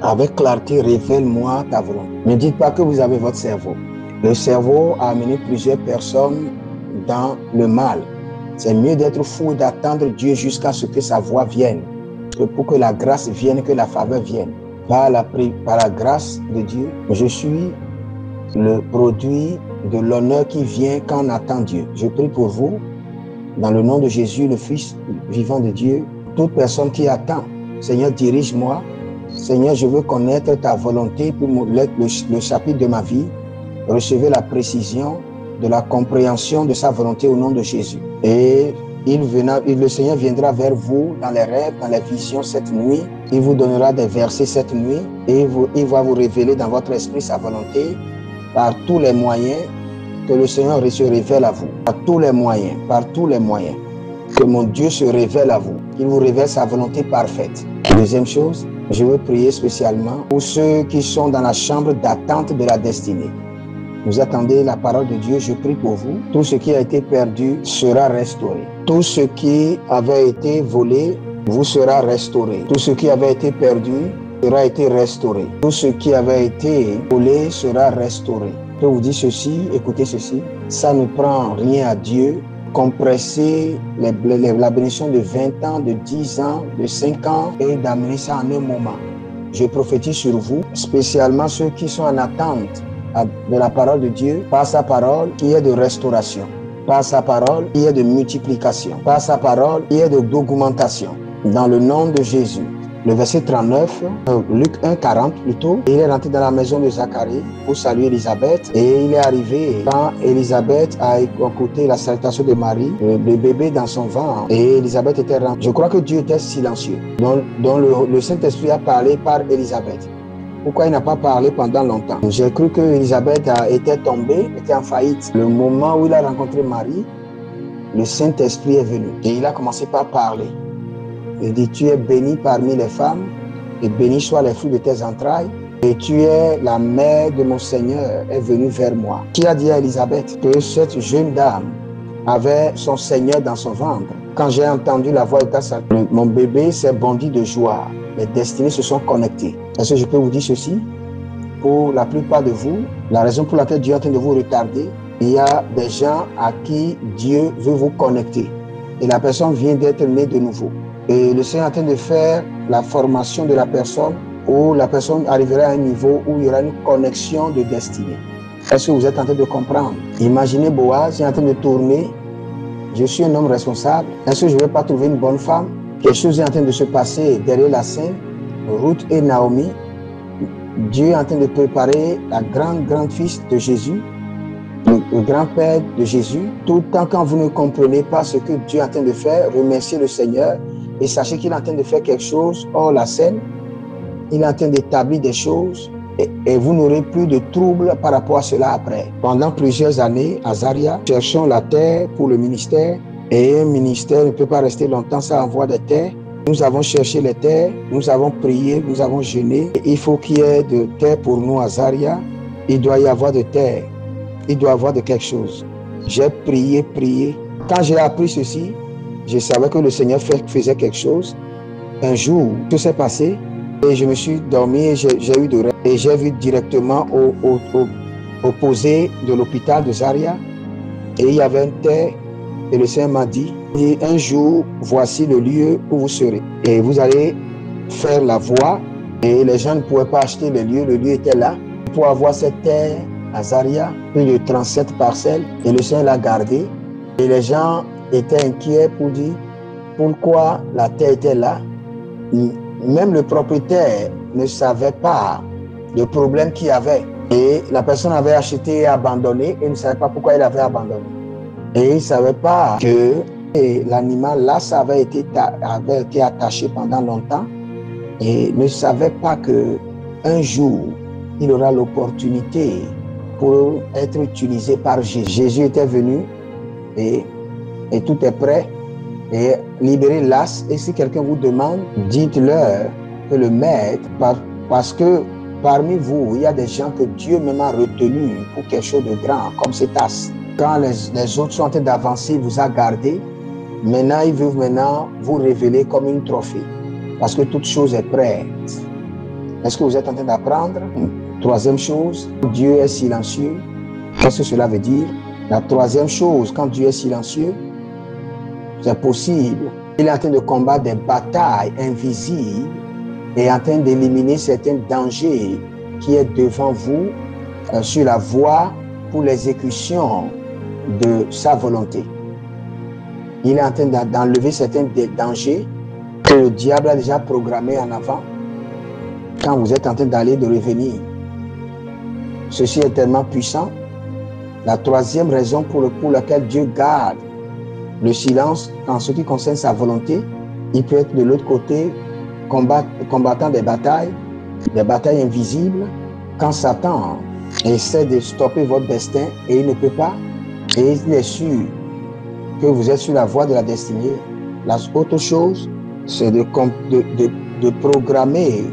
avec clarté, révèle-moi ta volonté. Ne dites pas que vous avez votre cerveau. Le cerveau a amené plusieurs personnes dans le mal. C'est mieux d'être fou et d'attendre Dieu jusqu'à ce que sa voix vienne, que pour que la grâce vienne, que la faveur vienne. Par la grâce de Dieu, je suis le produit de l'honneur qui vient quand on attend Dieu. Je prie pour vous, dans le nom de Jésus, le Fils vivant de Dieu, toute personne qui attend. Seigneur, dirige-moi. Seigneur, je veux connaître ta volonté pour le chapitre de ma vie. Recevez la précision de la compréhension de sa volonté au nom de Jésus. Et le Seigneur viendra vers vous dans les rêves, dans les visions cette nuit. Il vous donnera des versets cette nuit et il va vous révéler dans votre esprit sa volonté par tous les moyens que le Seigneur se révèle à vous. Par tous les moyens, que mon Dieu se révèle à vous. Qu'il vous révèle sa volonté parfaite. Deuxième chose, je veux prier spécialement pour ceux qui sont dans la chambre d'attente de la destinée. Vous attendez la parole de Dieu, je prie pour vous. Tout ce qui a été perdu sera restauré. Tout ce qui avait été volé vous sera restauré. Tout ce qui avait été perdu sera été restauré. Tout ce qui avait été volé sera restauré. Je vous dis ceci, écoutez ceci. Ça ne prend rien à Dieu. Compresser la bénédiction de 20 ans, de 10 ans, de 5 ans et d'amener ça en un moment. Je prophétise sur vous, spécialement ceux qui sont en attente de la parole de Dieu, par sa parole, qu'il y ait de restauration, par sa parole, qu'il y ait de multiplication, par sa parole, qu'il y ait d'augmentation. Dans le nom de Jésus. Le verset 39, Luc 1, 40 plutôt, il est rentré dans la maison de Zacharie pour saluer Élisabeth et il est arrivé quand Élisabeth a écouté la salutation de Marie, le bébé dans son ventre et Élisabeth était rentrée. Je crois que Dieu était silencieux, dont le Saint-Esprit a parlé par Élisabeth. Pourquoi il n'a pas parlé pendant longtemps? J'ai cru que Élisabeth était tombée, était en faillite. Le moment où il a rencontré Marie, le Saint-Esprit est venu et il a commencé par parler. Il dit, tu es bénie parmi les femmes, et béni soit les fruits de tes entrailles, et tu es la mère de mon Seigneur, est venue vers moi. Qui a dit à Élisabeth que cette jeune dame avait son Seigneur dans son ventre? Quand j'ai entendu la voix de ta salle, mon bébé s'est bondi de joie. Les destinées se sont connectées. Est-ce que je peux vous dire ceci? Pour la plupart de vous, la raison pour laquelle Dieu est en train de vous retarder, il y a des gens à qui Dieu veut vous connecter. Et la personne vient d'être née de nouveau. Et le Seigneur est en train de faire la formation de la personne où la personne arrivera à un niveau où il y aura une connexion de destinée. Est-ce que vous êtes en train de comprendre? Imaginez Boaz, il est en train de tourner. Je suis un homme responsable. Est-ce que je ne vais pas trouver une bonne femme? Quelque chose est en train de se passer derrière la scène. Ruth et Naomi. Dieu est en train de préparer la grande fils de Jésus, le grand-père de Jésus. Tout le temps quand vous ne comprenez pas ce que Dieu est en train de faire, remerciez le Seigneur. Et sachez qu'il est en train de faire quelque chose hors la scène. Il est en train d'établir des choses et vous n'aurez plus de troubles par rapport à cela après. Pendant plusieurs années, à Zaria, cherchons la terre pour le ministère. Et un ministère ne peut pas rester longtemps sans avoir des terres. Nous avons cherché les terres, nous avons prié, nous avons jeûné. Il faut qu'il y ait de terre pour nous à Zaria. Il doit y avoir de terre. Il doit y avoir de quelque chose. J'ai prié. Quand j'ai appris ceci, je savais que le Seigneur faisait quelque chose. Un jour, tout s'est passé et je me suis dormi et j'ai eu de rêve. Et j'ai vu directement au opposé de l'hôpital de Zaria. Et il y avait une terre et le Seigneur m'a dit, un jour, voici le lieu où vous serez. Et vous allez faire la voie. Et les gens ne pouvaient pas acheter le lieu était là. Pour avoir cette terre à Zaria, plus de 37 parcelles. Et le Seigneur l'a gardé. Et les gens étaient inquiets pour dire pourquoi la terre était là. Même le propriétaire ne savait pas le problème qu'il y avait. Et la personne avait acheté et abandonné et ne savait pas pourquoi il avait abandonné. Et il ne savait pas que l'animal là, ça avait été attaché pendant longtemps et ne savait pas qu'un jour, il aura l'opportunité pour être utilisé par Jésus. Jésus était venu et tout est prêt et libérer l'as. Et si quelqu'un vous demande, dites-leur que le maître, parce que parmi vous, il y a des gens que Dieu même a retenus pour quelque chose de grand, comme cet as. Quand les autres sont en train d'avancer, il vous a gardé. Maintenant, il veut vous révéler comme une trophée. Parce que toute chose est prête. Est-ce que vous êtes en train d'apprendre? Troisième chose, Dieu est silencieux. Qu'est-ce que cela veut dire? La troisième chose, quand Dieu est silencieux, c'est possible. Il est en train de combattre des batailles invisibles et en train d'éliminer certains dangers qui est devant vous sur la voie pour l'exécution de sa volonté. Il est en train d'enlever certains dangers que le diable a déjà programmés en avant quand vous êtes en train d'aller de revenir. Ceci est tellement puissant. La troisième raison pour laquelle Dieu garde le silence en ce qui concerne sa volonté, il peut être de l'autre côté combattant des batailles invisibles. Quand Satan essaie de stopper votre destin et il ne peut pas, et il est sûr que vous êtes sur la voie de la destinée. La autre chose, c'est de programmer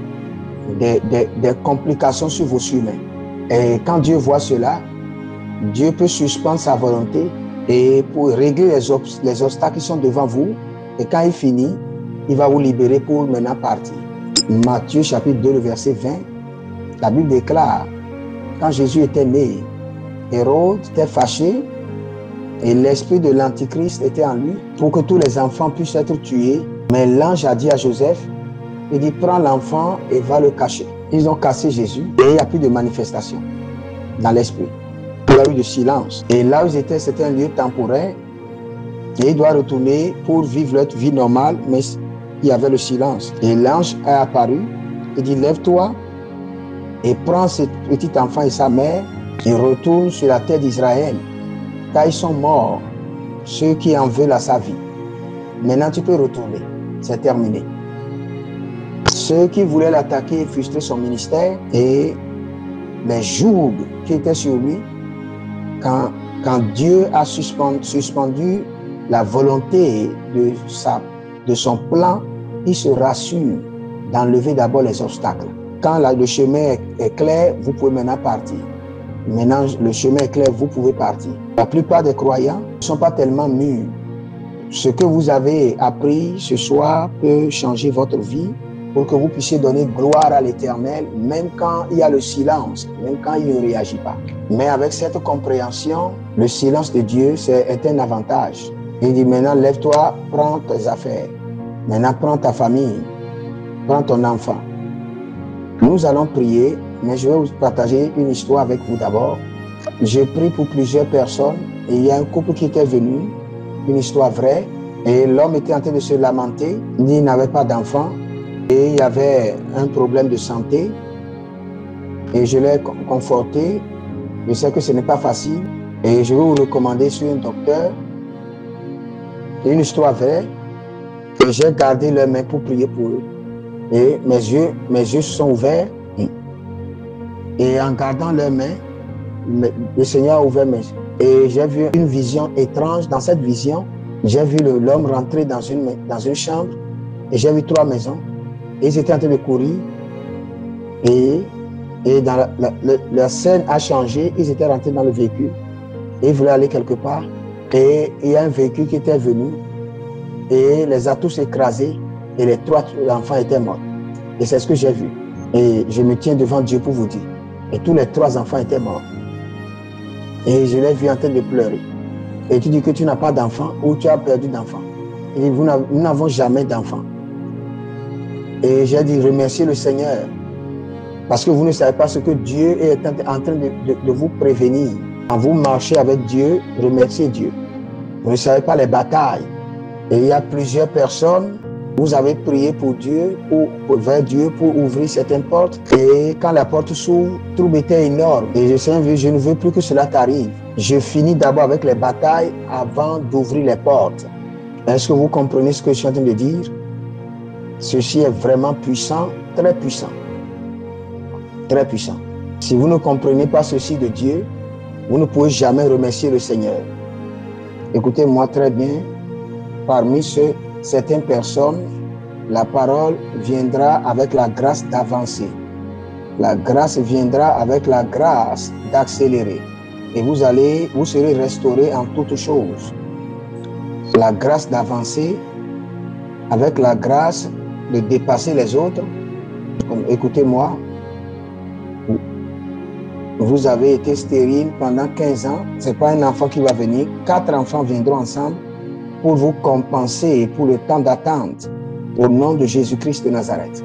des complications sur vos chemins. Et quand Dieu voit cela, Dieu peut suspendre sa volonté et pour régler les obstacles qui sont devant vous. Et quand il finit, il va vous libérer pour maintenant partir. Matthieu chapitre 2, le verset 20, la Bible déclare, quand Jésus était né, Hérode était fâché et l'esprit de l'Antichrist était en lui pour que tous les enfants puissent être tués. Mais l'ange a dit à Joseph, il dit, prends l'enfant et va le cacher. Ils ont cassé Jésus et il n'y a plus de manifestation dans l'esprit. Il y a eu de silence. Et là où ils étaient, c'était un lieu temporaire. Et il doit retourner pour vivre leur vie normale, mais il y avait le silence. Et l'ange est apparu, il dit, lève-toi et prends ce petit enfant et sa mère et retourne sur la terre d'Israël. Car ils sont morts, ceux qui en veulent à sa vie. Maintenant, tu peux retourner. C'est terminé. Ceux qui voulaient l'attaquer et frustrer son ministère et les jougs qui étaient sur lui, quand Dieu a suspendu la volonté de son plan, il se rassure d'enlever d'abord les obstacles. Quand le chemin est clair, vous pouvez maintenant partir. Maintenant, le chemin est clair, vous pouvez partir. La plupart des croyants ne sont pas tellement mûrs. Ce que vous avez appris ce soir peut changer votre vie pour que vous puissiez donner gloire à l'Éternel, même quand il y a le silence, même quand il ne réagit pas. Mais avec cette compréhension, le silence de Dieu est un avantage. Il dit maintenant, lève-toi, prends tes affaires. Maintenant, prends ta famille, prends ton enfant. Nous allons prier, mais je vais vous partager une histoire avec vous d'abord. J'ai prié pour plusieurs personnes et il y a un couple qui était venu, une histoire vraie, et l'homme était en train de se lamenter, il n'avait pas d'enfant et il y avait un problème de santé et je l'ai conforté. Je sais que ce n'est pas facile et je vais vous recommander sur un docteur. Une histoire vraie et j'ai gardé leurs mains pour prier pour eux. Et mes yeux sont ouverts et en gardant leurs mains, le Seigneur a ouvert mes yeux. Et j'ai vu une vision étrange. Dans cette vision, j'ai vu l'homme rentrer dans une chambre et j'ai vu 3 maisons. Et ils étaient en train de courir et dans la scène a changé. Ils étaient rentrés dans le véhicule et ils voulaient aller quelque part. Et il y a un véhicule qui était venu et les a tous écrasés et les 3 enfants étaient morts. Et c'est ce que j'ai vu. Et je me tiens devant Dieu pour vous dire. Et tous les 3 enfants étaient morts. Et je l'ai vu en train de pleurer. Et tu dis que tu n'as pas d'enfant ou tu as perdu d'enfant. Il dit, nous n'avons jamais d'enfant. Et j'ai dit, remerciez le Seigneur. Parce que vous ne savez pas ce que Dieu est en train de vous prévenir. Quand vous marchez avec Dieu, remerciez Dieu. Vous ne savez pas les batailles. Et il y a plusieurs personnes, vous avez prié pour Dieu, vers Dieu pour ouvrir certaines portes. Et quand la porte s'ouvre, le trouble était énorme. Et je ne veux plus que cela t'arrive. Je finis d'abord avec les batailles avant d'ouvrir les portes. Est-ce que vous comprenez ce que je suis en train de dire? Ceci est vraiment puissant, très puissant. Très puissant. Si vous ne comprenez pas ceci de Dieu, vous ne pouvez jamais remercier le Seigneur. Écoutez-moi très bien. Parmi certaines personnes, la parole viendra avec la grâce d'avancer. La grâce viendra avec la grâce d'accélérer. Et vous serez restaurés en toutes choses. La grâce d'avancer avec la grâce de dépasser les autres Écoutez-moi, vous avez été stérile pendant 15 ans, ce n'est pas un enfant qui va venir, 4 enfants viendront ensemble pour vous compenser pour le temps d'attente au nom de Jésus-Christ de Nazareth.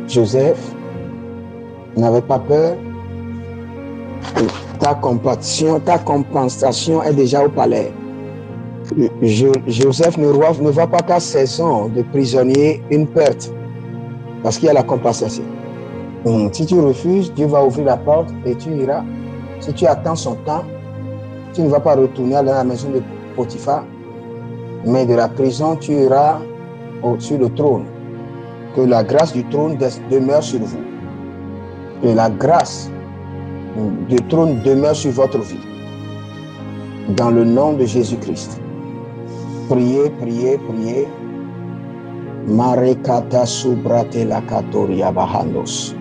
Joseph, n'avez pas peur, ta compensation est déjà au palais. Joseph ne voit pas ta saison de prisonnier une perte parce qu'il y a la compensation. Si tu refuses, Dieu va ouvrir la porte et tu iras. Si tu attends son temps, tu ne vas pas retourner dans la maison de Potiphar, mais de la prison, tu iras sur le trône. Que la grâce du trône demeure sur vous. Que la grâce du trône demeure sur votre vie. Dans le nom de Jésus-Christ. Priez, priez, priez. Marekata subrate la katoria bahandos.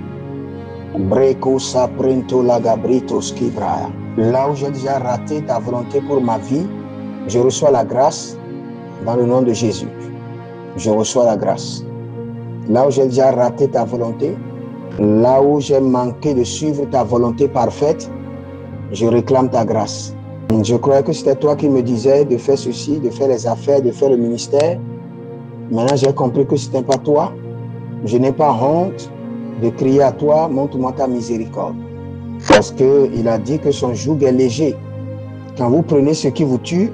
Breko saprento la gabritos kibraya. Là où j'ai déjà raté ta volonté pour ma vie, je reçois la grâce dans le nom de Jésus. Je reçois la grâce. Là où j'ai déjà raté ta volonté, là où j'ai manqué de suivre ta volonté parfaite, je réclame ta grâce. Je croyais que c'était toi qui me disais de faire ceci, de faire les affaires, de faire le ministère. Maintenant, j'ai compris que ce n'était pas toi. Je n'ai pas honte de crier à toi, montre-moi ta miséricorde. Parce qu'il a dit que son joug est léger. Quand vous prenez ce qui vous tue,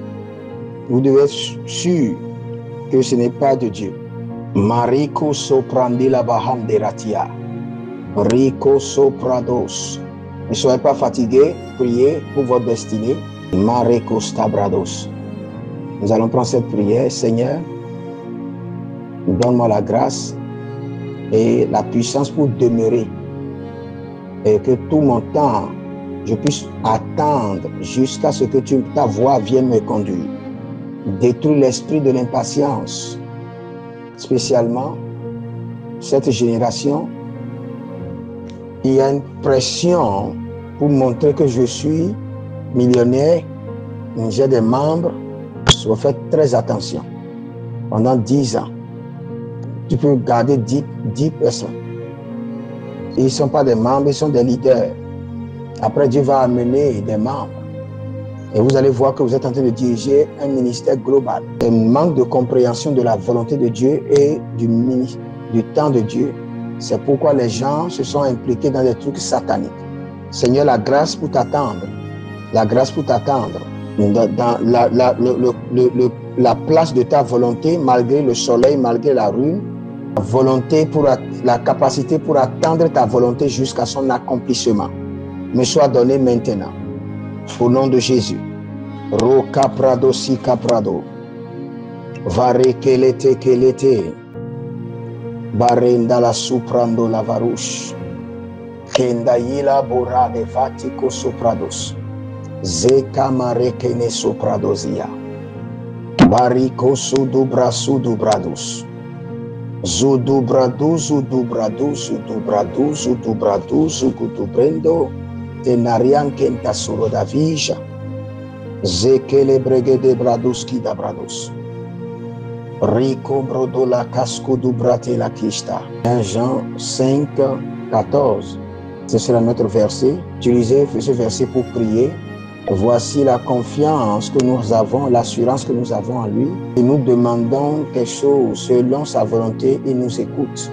vous devez être sûr que ce n'est pas de Dieu. Mariko soprandi la baham de ratia. Rico soprados. Ne soyez pas fatigués, priez pour votre destinée. Mareko stabrados. Nous allons prendre cette prière. Seigneur, donne-moi la grâce et la puissance pour demeurer. Et que tout mon temps, je puisse attendre jusqu'à ce que ta voix vienne me conduire. Détruis l'esprit de l'impatience, spécialement cette génération. Il y a une pression pour montrer que je suis millionnaire, j'ai des membres. Faites très attention. Pendant 10 ans, tu peux garder 10 personnes. Ils ne sont pas des membres, ils sont des leaders. Après, Dieu va amener des membres. Et vous allez voir que vous êtes en train de diriger un ministère global. Un manque de compréhension de la volonté de Dieu et du temps de Dieu. C'est pourquoi les gens se sont impliqués dans des trucs sataniques. Seigneur, la grâce pour t'attendre. La grâce pour t'attendre. Dans la place de ta volonté, malgré le soleil, malgré la ruine. La capacité pour attendre ta volonté jusqu'à son accomplissement me soit donnée maintenant. Au nom de Jésus. Ro caprado si caprado. Vare kelete kelete. Barenda la suprando la varouche. Kendayila bora de vatico soprados. Zeka marekene sopradosia. Bariko sudubradus. Zudubradu, zudubradu, zudubradu, zudubradu, zudubrendo. Tenarian kenta suro da vija. Zekele brege de braduski da bradus. Rico brodo la casco du brate la kista. 1 Jean 5, 14. Ce sera notre verset. Utilisez ce verset pour prier. Voici la confiance que nous avons, l'assurance que nous avons en lui. Et nous demandons quelque chose selon sa volonté, il nous écoute.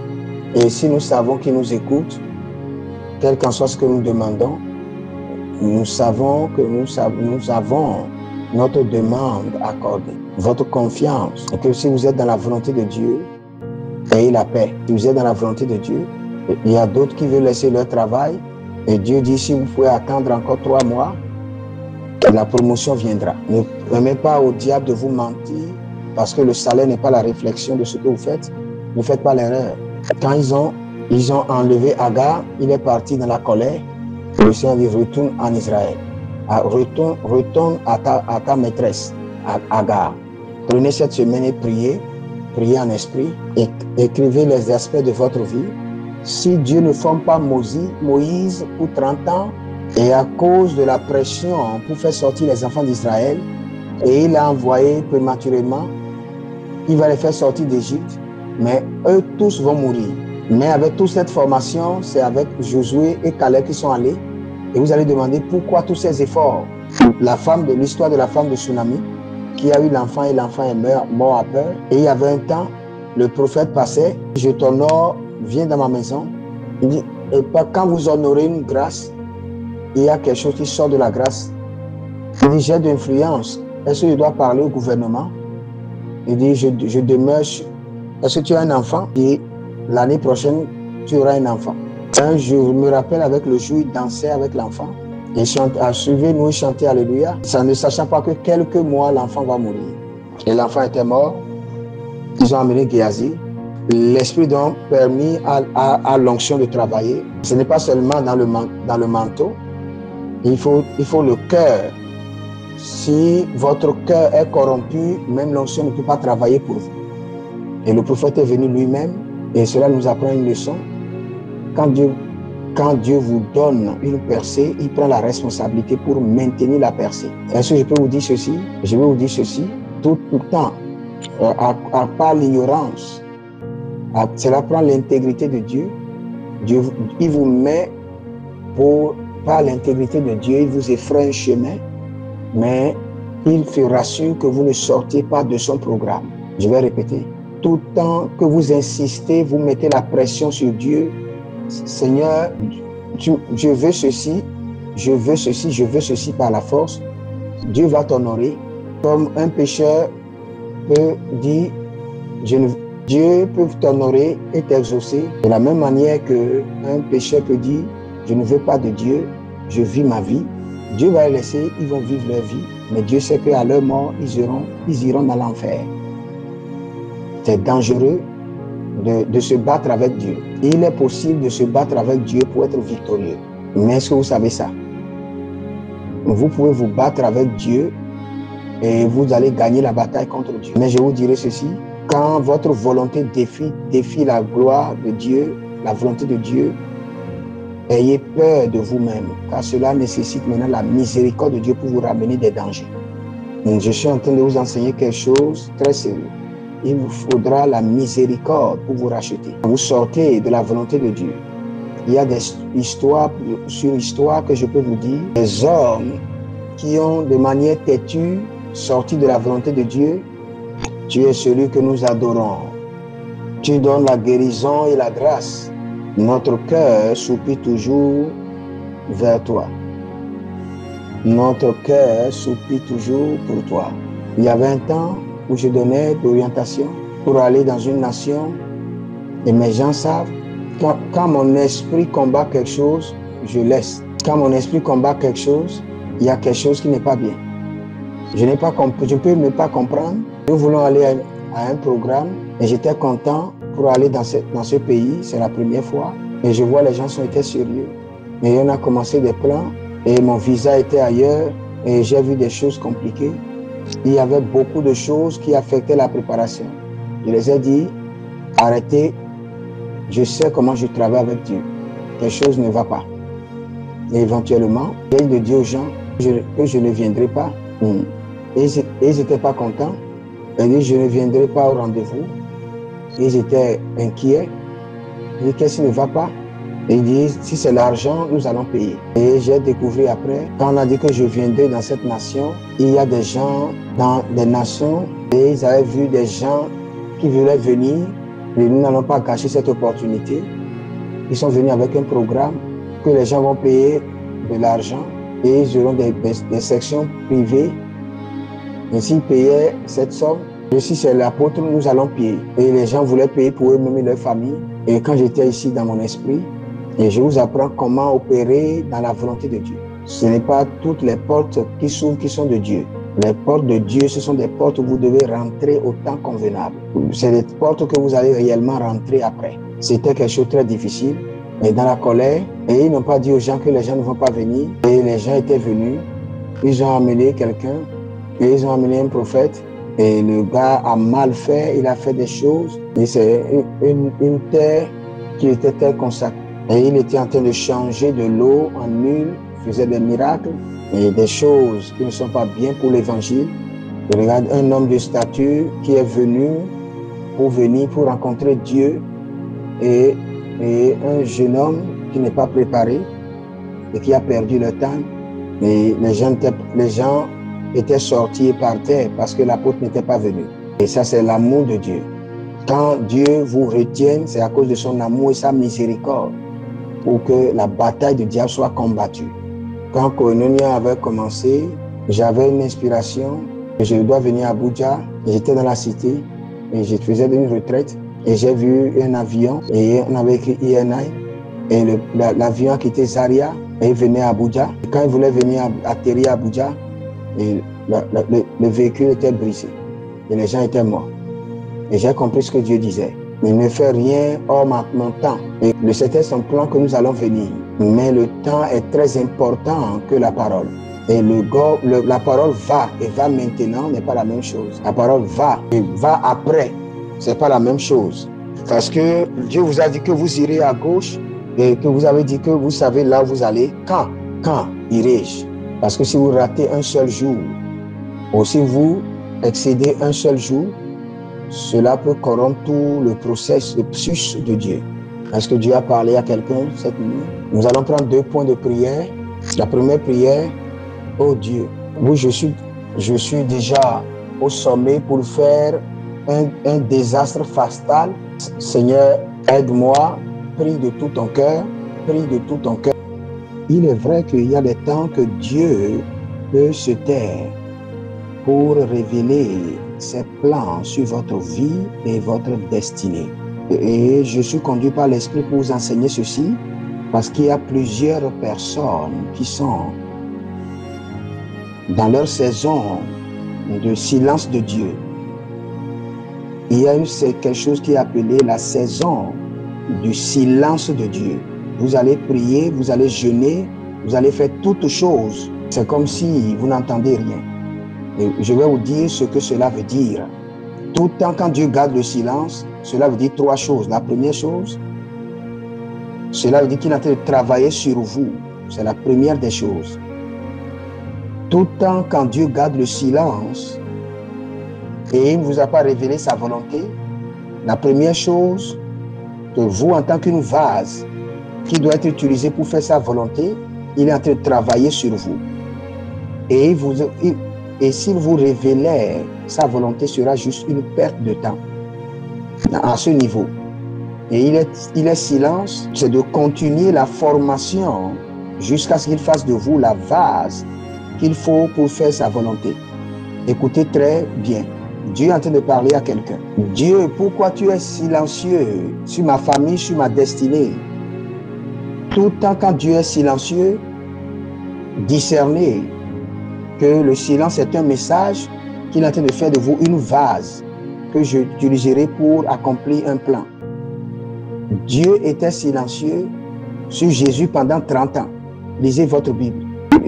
Et si nous savons qu'il nous écoute, quel qu'en soit ce que nous demandons, nous savons que nous avons notre demande accordée, votre confiance. Et que si vous êtes dans la volonté de Dieu, ayez la paix. Si vous êtes dans la volonté de Dieu, il y a d'autres qui veulent laisser leur travail. Et Dieu dit, si vous pouvez attendre encore 3 mois, la promotion viendra. Ne permettez pas au diable de vous mentir, parce que le salaire n'est pas la réflexion de ce que vous faites. Ne faites pas l'erreur. Quand ils ont enlevé Agar, il est parti dans la colère. Le Seigneur dit, retourne en Israël. Retourne à ta maîtresse, Agar. Prenez cette semaine et priez en esprit. Et écrivez les aspects de votre vie. Si Dieu ne forme pas Moïse pour 30 ans, et à cause de la pression pour faire sortir les enfants d'Israël, et il a envoyé prématurément, il va les faire sortir d'Égypte, mais eux tous vont mourir. Mais avec toute cette formation, c'est avec Josué et Caleb qui sont allés. Et vous allez demander pourquoi tous ces efforts. La femme de l'histoire de la femme de Tsunami, qui a eu l'enfant et l'enfant est mort à peur. Et il y avait un temps, le prophète passait, je t'honore, viens dans ma maison. Il dit, et quand vous honorez une grâce, il y a quelque chose qui sort de la grâce. Il dit, j'ai de l'influence. Est-ce que je dois parler au gouvernement? Il dit, je demeure. Est-ce que tu as un enfant? Et l'année prochaine, tu auras un enfant. Un jour, je me rappelle avec le jour, il dansait avec l'enfant. Il suivait nous chanter Alléluia, ça ne sachant pas que quelques mois, l'enfant va mourir. Et l'enfant était mort. Ils ont amené Géasi. L'Esprit donc permis à l'onction de travailler. Ce n'est pas seulement dans le manteau. Il faut le cœur. Si votre cœur est corrompu, même l'onction ne peut pas travailler pour vous. Et le prophète est venu lui-même, et cela nous apprend une leçon. Quand Dieu vous donne une percée, il prend la responsabilité pour maintenir la percée. Est-ce que je peux vous dire ceci? Je vais vous dire ceci. Tout le temps, à part l'ignorance, cela prend l'intégrité de Dieu. Il vous met par l'intégrité de Dieu, il vous effraie un chemin, mais il fera sûr que vous ne sortiez pas de son programme. Je vais répéter. Tout le temps que vous insistez, vous mettez la pression sur Dieu. Seigneur, je veux ceci, je veux ceci, je veux ceci par la force. Dieu va t'honorer. Comme un pécheur peut dire, Dieu peut t'honorer et t'exaucer. De la même manière qu'un pécheur peut dire, je ne veux pas de Dieu, je vis ma vie. Dieu va les laisser, ils vont vivre leur vie. Mais Dieu sait qu'à leur mort, ils iront dans l'enfer. C'est dangereux de se battre avec Dieu. Il est possible de se battre avec Dieu pour être victorieux. Mais est-ce que vous savez ça? Vous pouvez vous battre avec Dieu et vous allez gagner la bataille contre Dieu. Mais je vous dirai ceci, quand votre volonté défie la gloire de Dieu, la volonté de Dieu, ayez peur de vous-même, car cela nécessite maintenant la miséricorde de Dieu pour vous ramener des dangers. Donc, je suis en train de vous enseigner quelque chose de très sérieux. Il vous faudra la miséricorde pour vous racheter. Vous sortez de la volonté de Dieu. Il y a des histoires sur histoire que je peux vous dire. Des hommes qui ont de manière têtue sorti de la volonté de Dieu. Tu es celui que nous adorons. Tu donnes la guérison et la grâce. Notre cœur soupire toujours vers toi. Notre cœur soupire toujours pour toi. Il y avait un temps où je donnais d'orientation pour aller dans une nation et mes gens savent, quand mon esprit combat quelque chose, je laisse. Quand mon esprit combat quelque chose, il y a quelque chose qui n'est pas bien. Je ne peux même pas comprendre. Nous voulons aller à un programme et j'étais content pour aller dans ce pays, c'est la première fois. Et je vois les gens étaient sérieux. Et on a commencé des plans et mon visa était ailleurs et j'ai vu des choses compliquées. Il y avait beaucoup de choses qui affectaient la préparation. Je les ai dit, arrêtez, je sais comment je travaille avec Dieu. Quelque chose ne va pas. Et éventuellement, j'ai de dire aux gens que je ne viendrai pas. Et ils n'étaient pas contents. Ils disent, je ne viendrai pas au rendez-vous. Ils étaient inquiets. Ils disent, qu'est-ce qui ne va pas? Et ils disent, si c'est l'argent, nous allons payer. Et j'ai découvert après, quand on a dit que je viendrais dans cette nation, il y a des gens dans des nations et ils avaient vu des gens qui voulaient venir. Et nous n'allons pas gâcher cette opportunité. Ils sont venus avec un programme que les gens vont payer de l'argent et ils auront des sections privées. Et s'ils payaient cette somme, si c'est l'apôtre, nous allons payer. Et les gens voulaient payer pour eux-mêmes et leur famille. Et quand j'étais ici dans mon esprit, et je vous apprends comment opérer dans la volonté de Dieu. Ce n'est pas toutes les portes qui s'ouvrent qui sont de Dieu. Les portes de Dieu, ce sont des portes où vous devez rentrer au temps convenable. C'est des portes que vous allez réellement rentrer après. C'était quelque chose de très difficile, mais dans la colère, et ils n'ont pas dit aux gens que les gens ne vont pas venir. Et les gens étaient venus, ils ont amené quelqu'un, et ils ont amené un prophète. Et le gars a mal fait, il a fait des choses. Et c'est une terre qui était terre consacrée. Et il était en train de changer de l'eau en huile, faisait des miracles et des choses qui ne sont pas bien pour l'évangile. Je regarde un homme de stature qui est venu pour rencontrer Dieu et et un jeune homme qui n'est pas préparé et qui a perdu le temps. Et les gens étaient sortis et partaient parce que l'apôtre n'était pas venu. Et ça, c'est l'amour de Dieu. Quand Dieu vous retient, c'est à cause de son amour et sa miséricorde pour que la bataille du diable soit combattue. Quand Koinonia avait commencé, j'avais une inspiration. Je dois venir à Abuja. J'étais dans la cité et je faisais une retraite. Et j'ai vu un avion et on avait écrit INI. Et l'avion a quitté Zaria et il venait à Abuja. Et quand il voulait venir atterrir à Abuja, le véhicule était brisé et les gens étaient morts. Et j'ai compris ce que Dieu disait. Il ne fait rien hors mon temps. Et c'était son plan que nous allons venir. Mais le temps est très important que la parole. Et la parole va et va maintenant n'est pas la même chose. La parole va et va après. C'est pas la même chose. Parce que Dieu vous a dit que vous irez à gauche et que vous avez dit que vous savez là où vous allez. Quand irai-je? Parce que si vous ratez un seul jour, ou si vous excédez un seul jour, cela peut corrompre tout le processus de Dieu. Est-ce que Dieu a parlé à quelqu'un cette nuit? Nous allons prendre 2 points de prière. La première prière, oh Dieu, oui, je suis déjà au sommet pour faire un désastre fatal. Seigneur, aide-moi, prie de tout ton cœur, prie de tout ton cœur. Il est vrai qu'il y a des temps que Dieu peut se taire pour révéler ses plans sur votre vie et votre destinée. Et je suis conduit par l'Esprit pour vous enseigner ceci, parce qu'il y a plusieurs personnes qui sont dans leur saison de silence de Dieu. Il y a quelque chose qui est appelé la saison du silence de Dieu. Vous allez prier, vous allez jeûner, vous allez faire toutes choses. C'est comme si vous n'entendez rien. Et je vais vous dire ce que cela veut dire. Tout le temps, quand Dieu garde le silence, cela veut dire 3 choses. La première chose, cela veut dire qu'il est en train de travailler sur vous. C'est la première des choses. Tout le temps, quand Dieu garde le silence et il ne vous a pas révélé sa volonté, la première chose que vous, en tant qu'une vase qui doit être utilisée pour faire sa volonté, il est en train de travailler sur vous. Et s'il vous révélait sa volonté, sera juste une perte de temps à ce niveau. Et il est silence, c'est de continuer la formation jusqu'à ce qu'il fasse de vous la vase qu'il faut pour faire sa volonté. Écoutez très bien. Dieu est en train de parler à quelqu'un. Dieu, pourquoi tu es silencieux sur ma famille, sur ma destinée? Tout le temps quand Dieu est silencieux, discernez que le silence est un message qu'il est en train de faire de vous une vase que j'utiliserai pour accomplir un plan. Dieu était silencieux sur Jésus pendant 30 ans. Lisez votre Bible.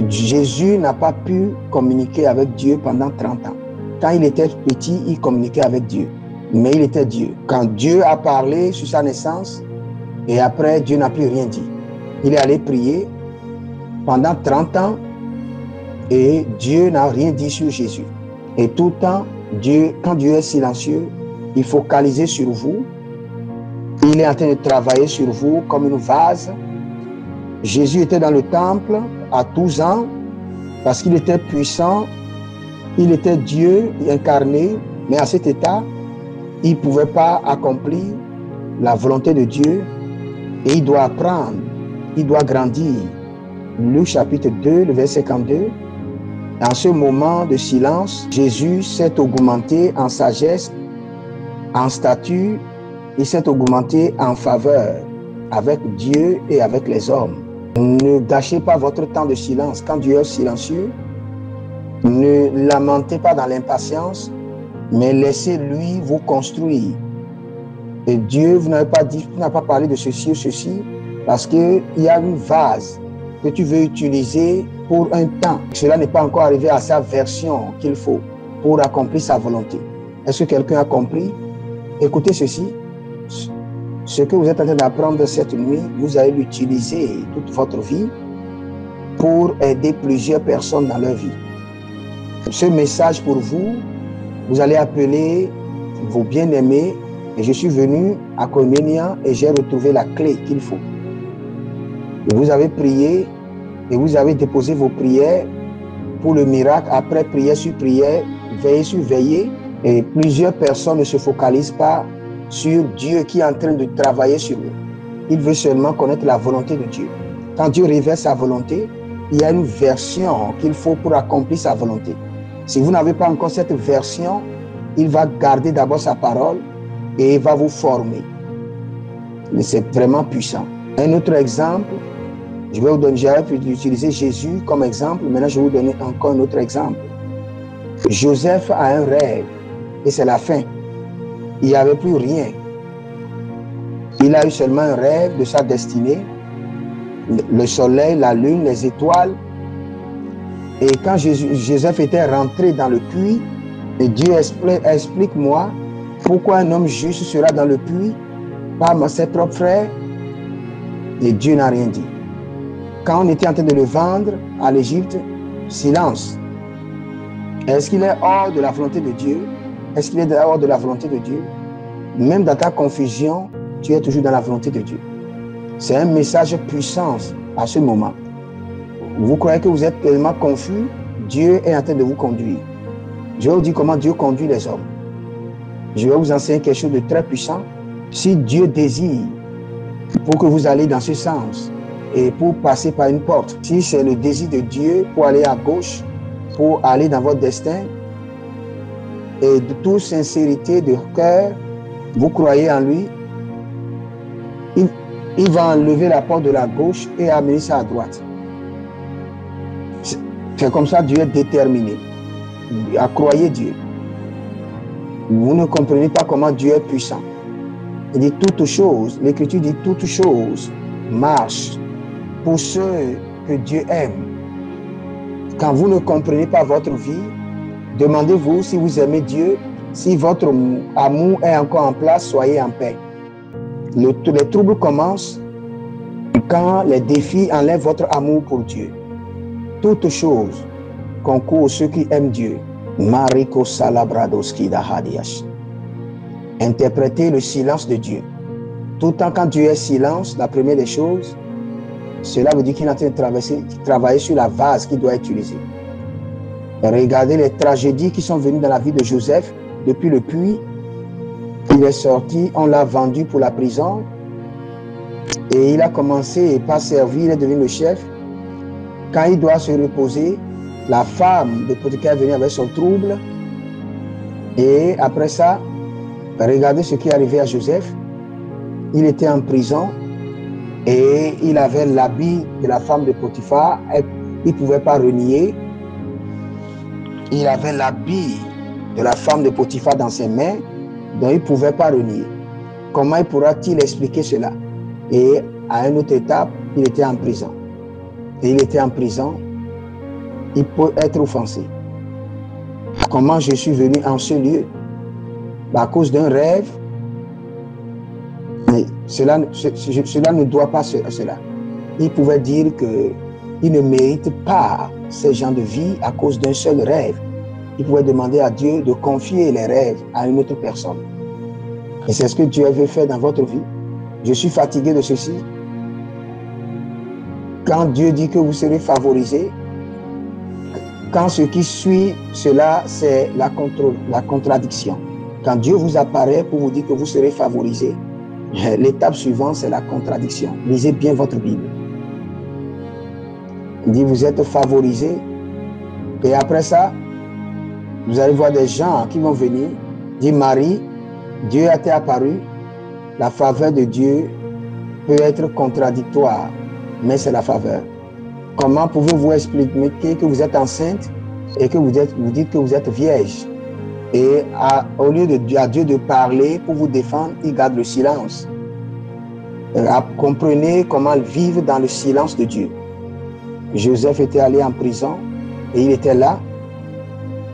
Jésus n'a pas pu communiquer avec Dieu pendant 30 ans. Quand il était petit, il communiquait avec Dieu. Mais il était Dieu. Quand Dieu a parlé sur sa naissance, et après, Dieu n'a plus rien dit. Il est allé prier pendant 30 ans et Dieu n'a rien dit sur Jésus. Et tout le temps, quand Dieu est silencieux, il focalise sur vous. Il est en train de travailler sur vous comme une vase. Jésus était dans le temple à 12 ans parce qu'il était puissant. Il était Dieu incarné, mais à cet état, il ne pouvait pas accomplir la volonté de Dieu et il doit apprendre, il doit grandir. Luc chapitre 2, le verset 52. En ce moment de silence, Jésus s'est augmenté en sagesse, en stature, il s'est augmenté en faveur avec Dieu et avec les hommes. Ne gâchez pas votre temps de silence. Quand Dieu est silencieux, ne lamentez pas dans l'impatience, mais laissez-lui vous construire. Et Dieu, vous n'avez pas dit, vous n'avez pas parlé de ceci ou ceci, parce qu'il y a une vase que tu veux utiliser pour un temps. Cela n'est pas encore arrivé à sa version qu'il faut pour accomplir sa volonté. Est-ce que quelqu'un a compris? Écoutez ceci. Ce que vous êtes en train d'apprendre cette nuit, vous allez l'utiliser toute votre vie pour aider plusieurs personnes dans leur vie. Ce message pour vous, vous allez appeler vos bien-aimés Et je suis venu à Koinonia et j'ai retrouvé la clé qu'il faut. Et vous avez prié et vous avez déposé vos prières pour le miracle. Après prière sur prière, veillez sur veillée. Et plusieurs personnes ne se focalisent pas sur Dieu qui est en train de travailler sur eux. Il veut seulement connaître la volonté de Dieu. Quand Dieu révèle sa volonté, il y a une version qu'il faut pour accomplir sa volonté. Si vous n'avez pas encore cette version, il va garder d'abord sa parole et il va vous former. C'est vraiment puissant. Un autre exemple, je vais vous donner, j'avais pu utiliser Jésus comme exemple, maintenant je vais vous donner encore un autre exemple. Joseph a un rêve et c'est la fin. Il n'y avait plus rien. Il a eu seulement un rêve de sa destinée, le soleil, la lune, les étoiles. Et quand Joseph était rentré dans le puits, et Dieu explique-moi pourquoi un homme juste sera dans le puits par ses propres frères. Et Dieu n'a rien dit. Quand on était en train de le vendre à l'Égypte, silence. Est-ce qu'il est hors de la volonté de Dieu? Est-ce qu'il est hors de la volonté de Dieu? Même dans ta confusion, tu es toujours dans la volonté de Dieu. C'est un message puissant à ce moment. Vous croyez que vous êtes tellement confus, Dieu est en train de vous conduire. Je vais vous dire comment Dieu conduit les hommes. Je vais vous enseigner quelque chose de très puissant. Si Dieu désire pour que vous allez dans ce sens et pour passer par une porte, si c'est le désir de Dieu pour aller à gauche, pour aller dans votre destin, et de toute sincérité de cœur, vous croyez en lui, il va enlever la porte de la gauche et amener ça à droite. C'est comme ça Dieu est déterminé à croire Dieu. Vous ne comprenez pas comment Dieu est puissant. Il dit toutes choses, l'Écriture dit toutes choses marchent pour ceux que Dieu aime. Quand vous ne comprenez pas votre vie, demandez-vous si vous aimez Dieu, si votre amour est encore en place, soyez en paix. Les troubles commencent quand les défis enlèvent votre amour pour Dieu. Toutes choses concourent ceux qui aiment Dieu. Mariko Salabradoski Dahadiash. Interprétez le silence de Dieu. Tout le temps quand Dieu est silence, la première des choses, cela veut dire qu'il est en train de travailler sur la vase qu'il doit utiliser. Regardez les tragédies qui sont venues dans la vie de Joseph depuis le puits. Il est sorti, on l'a vendu pour la prison et il a commencé par servir, il est devenu le chef. Quand il doit se reposer, la femme de Potiphar est venue avec son trouble et après ça, regardez ce qui est arrivé à Joseph. Il était en prison et il avait l'habit de la femme de Potiphar. Il ne pouvait pas renier. Il avait l'habit de la femme de Potiphar dans ses mains, donc il ne pouvait pas renier. Comment pourra-t-il expliquer cela? Et à une autre étape, il était en prison. Et il était en prison, il peut être offensé. Comment je suis venu en ce lieu? À cause d'un rêve. Mais cela ne doit pas cela. Il pouvait dire qu'il ne mérite pas ce genre de vie à cause d'un seul rêve. Il pouvait demander à Dieu de confier les rêves à une autre personne. Et c'est ce que Dieu veut faire dans votre vie. Je suis fatigué de ceci. Quand Dieu dit que vous serez favorisé, quand ce qui suit cela, c'est la contradiction. Quand Dieu vous apparaît pour vous dire que vous serez favorisé, l'étape suivante, c'est la contradiction. Lisez bien votre Bible. Il dit, vous êtes favorisé. Et après ça, vous allez voir des gens qui vont venir, dire, Marie, Dieu a été apparu. La faveur de Dieu peut être contradictoire, mais c'est la faveur. Comment pouvez-vous expliquer que vous êtes enceinte et que vous dites que vous êtes vierge? Et au lieu à Dieu de parler pour vous défendre, il garde le silence. Comprenez comment vivre dans le silence de Dieu. Joseph était allé en prison et il était là.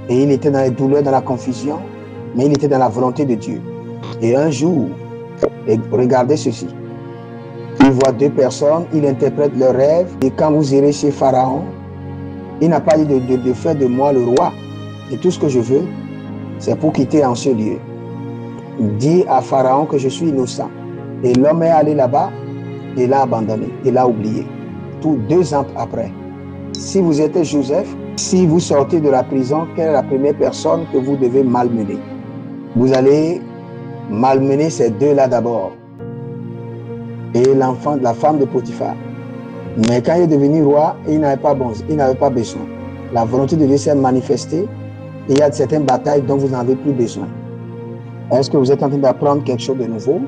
Et il était dans les douleurs, dans la confusion, mais il était dans la volonté de Dieu. Et un jour, regardez ceci. Il voit deux personnes, il interprète leurs rêves. Et quand vous irez chez Pharaon, il n'a pas dit de faire de moi le roi. Et tout ce que je veux, c'est pour quitter en ce lieu. dit à Pharaon que je suis innocent. Et l'homme est allé là-bas et l'a abandonné, et l'a oublié. Tout 2 ans après. Si vous êtes Joseph, si vous sortez de la prison, quelle est la première personne que vous devez malmener? Vous allez malmener ces deux-là d'abord. Et l'enfant, la femme de Potiphar. Mais quand il est devenu roi, il n'avait pas besoin. La volonté de Dieu s'est manifestée et il y a certaines batailles dont vous n'avez plus besoin. Est-ce que vous êtes en train d'apprendre quelque chose de nouveau?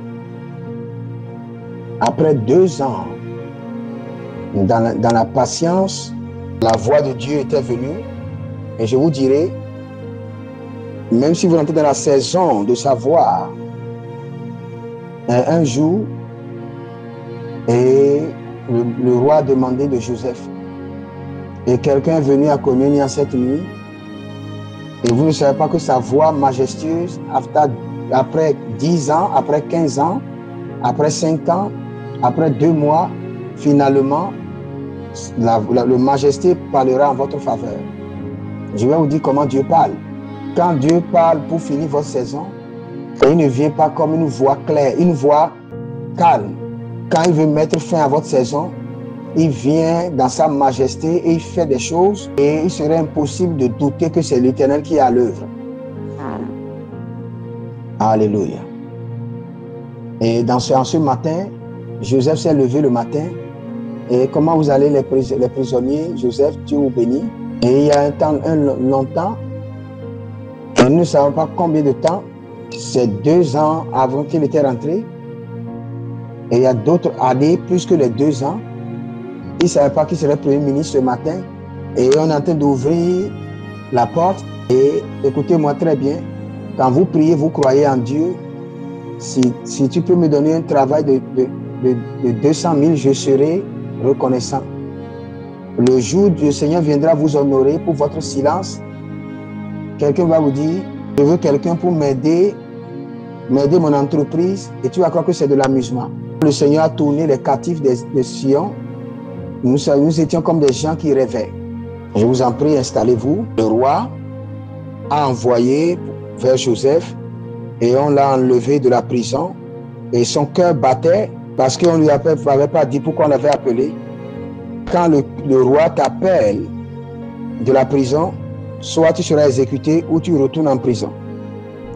Après 2 ans, dans la patience, la voix de Dieu était venue. Et je vous dirai, même si vous entrez dans la saison de savoir, un jour, et le roi a demandé de Joseph. Et quelqu'un est venu à communier cette nuit. Et vous ne savez pas que sa voix majestueuse, après 10 ans, après 15 ans, après 5 ans, après 2 mois, finalement, le majesté parlera en votre faveur. Je vais vous dire comment Dieu parle. Quand Dieu parle pour finir votre saison, il ne vient pas comme une voix claire, une voix calme. Quand il veut mettre fin à votre saison, il vient dans sa majesté et il fait des choses et il serait impossible de douter que c'est l'Éternel qui est à l'œuvre. Alléluia. Et en ce matin, Joseph s'est levé le matin. Et comment vous allez les prisonniers? Joseph, Dieu vous bénit. Et il y a longtemps, et nous ne savons pas combien de temps, c'est 2 ans avant qu'il était rentré. Et il y a d'autres années, plus que les 2 ans. Il ne savait pas qu'il serait Premier ministre ce matin. Et on est en train d'ouvrir la porte. Et écoutez-moi très bien, quand vous priez, vous croyez en Dieu. Si tu peux me donner un travail de 200 000, je serai reconnaissant. Le jour où le Seigneur viendra vous honorer pour votre silence, quelqu'un va vous dire, je veux quelqu'un pour m'aider mon entreprise, et tu vas croire que c'est de l'amusement. Le Seigneur a tourné les captifs de Sion. Nous étions comme des gens qui rêvaient. Je vous en prie, installez-vous. Le roi a envoyé vers Joseph et on l'a enlevé de la prison et son cœur battait parce qu'on ne lui avait pas dit pourquoi on l'avait appelé. Quand le roi t'appelle de la prison, soit tu seras exécuté ou tu retournes en prison.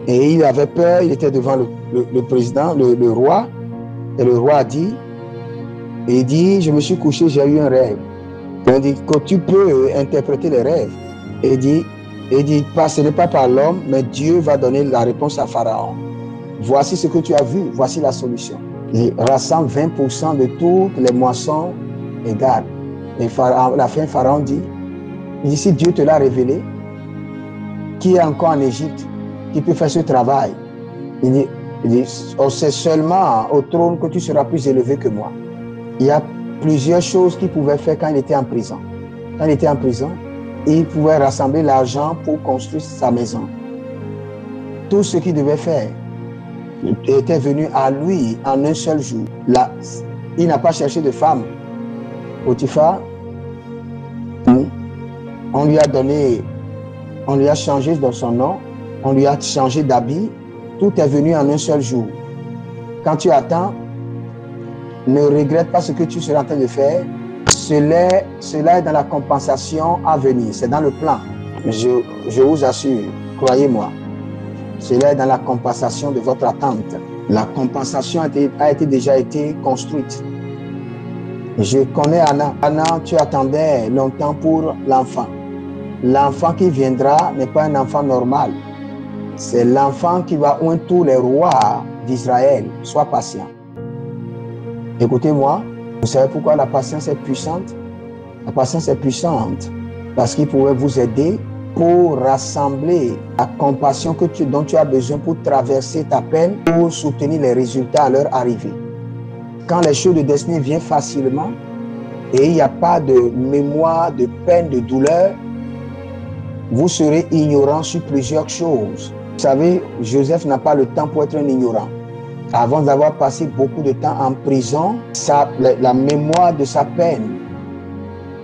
Et il avait peur, il était devant le président, le roi, et le roi a dit, il dit, je me suis couché, j'ai eu un rêve. Il dit que tu peux interpréter les rêves. Et il dit, ce n'est pas par l'homme, mais Dieu va donner la réponse à Pharaon. Voici ce que tu as vu, voici la solution. Il rassemble 20% de toutes les moissons et garde. Et à la fin, Pharaon dit, si Dieu te l'a révélé, qui est encore en Égypte, qui peut faire ce travail? Il dit, c'est seulement au trône que tu seras plus élevé que moi. Il y a plusieurs choses qu'il pouvait faire quand il était en prison. Quand il était en prison, il pouvait rassembler l'argent pour construire sa maison. Tout ce qu'il devait faire était venu à lui en un seul jour. Là, il n'a pas cherché de femme. Potiphar, on lui a changé dans son nom, on lui a changé d'habit. Tout est venu en un seul jour. Quand tu attends, ne regrette pas ce que tu seras en train de faire. Cela est dans la compensation à venir. C'est dans le plan. Je vous assure, croyez-moi. Cela est dans la compensation de votre attente. La compensation a déjà été construite. Je connais Anna. Anna, tu attendais longtemps pour l'enfant. L'enfant qui viendra n'est pas un enfant normal. C'est l'enfant qui va oindre tous les rois d'Israël. Sois patient. Écoutez-moi, vous savez pourquoi la patience est puissante? La patience est puissante parce qu'il pouvait vous aider pour rassembler la compassion dont tu as besoin pour traverser ta peine, pour soutenir les résultats à leur arrivée. Quand les choses de destinée viennent facilement et il n'y a pas de mémoire, de peine, de douleur, vous serez ignorant sur plusieurs choses. Vous savez, Joseph n'a pas le temps pour être un ignorant. Avant d'avoir passé beaucoup de temps en prison, la mémoire de sa peine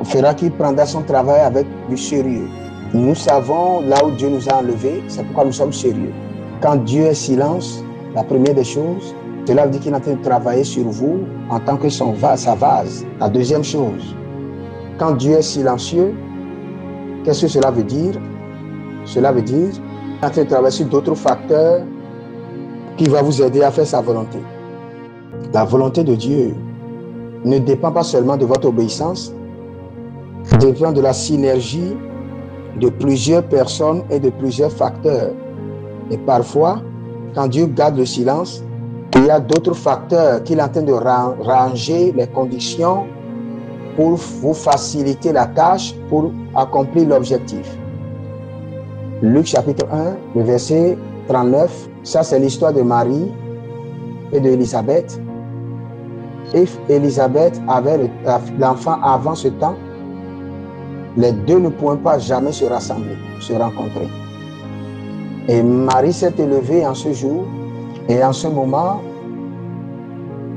fera qu'il prendra son travail avec du sérieux. Nous savons là où Dieu nous a enlevés, c'est pourquoi nous sommes sérieux. Quand Dieu est silence, La première des choses, cela veut dire qu'il est en train de travailler sur vous en tant que sa vase. La deuxième chose, quand Dieu est silencieux, qu'est-ce que cela veut dire? Cela veut dire qu'il est en train de travailler sur d'autres facteurs qui vont vous aider à faire sa volonté. La volonté de Dieu ne dépend pas seulement de votre obéissance, dépend de la synergie de plusieurs personnes et de plusieurs facteurs. Et parfois, quand Dieu garde le silence, il y a d'autres facteurs qu'il est en train de ranger les conditions pour vous faciliter la tâche, pour accomplir l'objectif. Luc chapitre 1, le verset 39, ça c'est l'histoire de Marie et d'Élisabeth. Et Élisabeth avait l'enfant avant ce temps. Les deux ne pouvaient pas jamais se rassembler, se rencontrer. Et Marie s'est élevée en ce jour et en ce moment,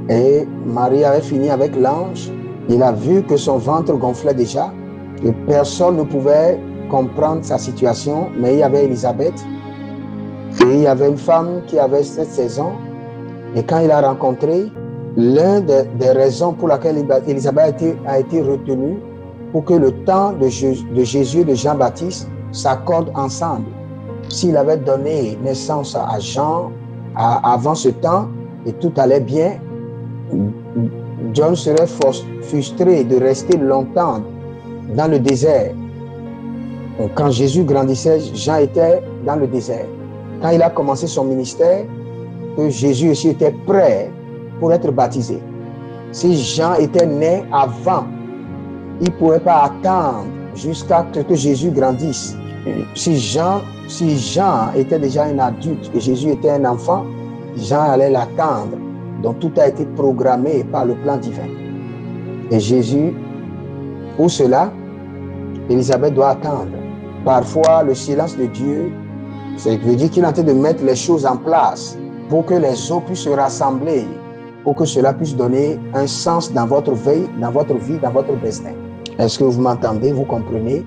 et Marie avait fini avec l'ange. Il a vu que son ventre gonflait déjà, que personne ne pouvait comprendre sa situation, mais il y avait Élisabeth et il y avait une femme qui avait 16 ans. Et quand il a rencontré, l'une des raisons pour laquelle Élisabeth a été retenue, pour que le temps de Jésus et de Jean-Baptiste s'accordent ensemble. S'il avait donné naissance à Jean avant ce temps et tout allait bien, John serait frustré de rester longtemps dans le désert. Donc, quand Jésus grandissait, Jean était dans le désert. Quand il a commencé son ministère, que Jésus aussi était prêt pour être baptisé. Si Jean était né avant, il ne pouvait pas attendre jusqu'à ce que Jésus grandisse. Si Jean était déjà un adulte et Jésus était un enfant, Jean allait l'attendre. Donc tout a été programmé par le plan divin. Et Jésus, pour cela, Élisabeth doit attendre. Parfois, le silence de Dieu, ça veut dire qu'il est en train de mettre les choses en place pour que les eaux puissent se rassembler, pour que cela puisse donner un sens dans votre vie, dans votre destin. Est-ce que vous m'entendez, vous comprenez?